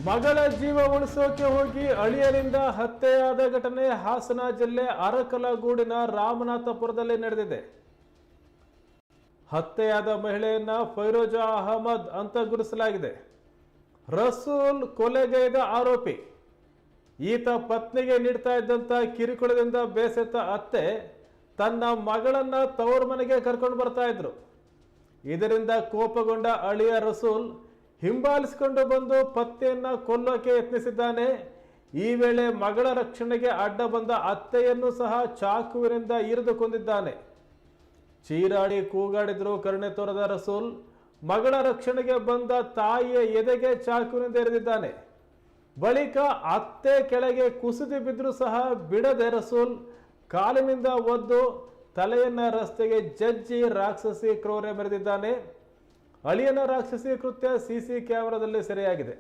ಮಗಳ ಜೀವ ಉಳಿಸೋಕೆ ಹೋಗಿ ಅಳಿಯರಿಂದ ಹತ್ಯೆಯಾದ ಘಟನೆ ಹಾಸನ ಜಿಲ್ಲೆ ಅರಕಲಗೂಡಿನ ರಾಮನಾಥಪುರದಲ್ಲಿ ನಡೆದಿದೆ. ಹತ್ಯೆಯಾದ ಮಹಿಳೆಯನ್ನ ಫೈರೋಜಾ ಅಹಮದ್ ಅಂತ ಗುರುತಿಸಲಾಗಿದೆ. ರಸೂಲ್ ಕೊಲೆಗೈದ ಆರೋಪಿ. ಈತ ಪತ್ನಿಗೆ ನೀಡ್ತಾ ಇದ್ದಂತ ಕಿರುಕುಳದಿಂದ ಬೇಸತ್ತ ಅತ್ತೆ ತನ್ನ ಮಗಳನ್ನ ತವರು ಮನೆಗೆ ಕರ್ಕೊಂಡು ಬರ್ತಾ ಇದ್ರು. ಇದರಿಂದ ಕೋಪಗೊಂಡ ಅಳಿಯ ರಸೂಲ್ ಹಿಂಬಾಲಿಸಿಕೊಂಡು ಬಂದು ಪತ್ನಿಯನ್ನ ಕೊಲ್ಲೋಕೆ ಯತ್ನಿಸಿದ್ದಾನೆ. ಈ ವೇಳೆ ಮಗಳ ರಕ್ಷಣೆಗೆ ಅಡ್ಡ ಬಂದ ಅತ್ತೆಯನ್ನು ಸಹ ಚಾಕುವಿನಿಂದ ಇರಿದು ಕೊಂದಿದ್ದಾನೆ. ಚೀರಾಡಿ ಕೂಗಾಡಿದ್ರು ಕರುಣೆ ತೋರದ ರಸೂಲ್ ಮಗಳ ರಕ್ಷಣೆಗೆ ಬಂದ ತಾಯಿಯ ಎದೆಗೆ ಚಾಕುವಿನಿಂದ ಎರೆದಿದ್ದಾನೆ. ಬಳಿಕ ಅತ್ತೆ ಕೆಳಗೆ ಕುಸಿದು ಬಿದ್ದರೂ ಸಹ ಬಿಡದೆ ರಸೂಲ್ ಕಾಲಿನಿಂದ ಒದ್ದು ತಲೆಯನ್ನ ರಸ್ತೆಗೆ ಜಜ್ಜಿ ರಾಕ್ಷಸಿ ಕ್ರೌರ್ಯ ಮೆರೆದಿದ್ದಾನೆ. ಅಳಿಯನ ರಾಕ್ಷಸಿ ಕೃತ್ಯ ಸಿಸಿ ಕ್ಯಾಮೆರಾದಲ್ಲಿ ಸೆರೆಯಾಗಿದೆ.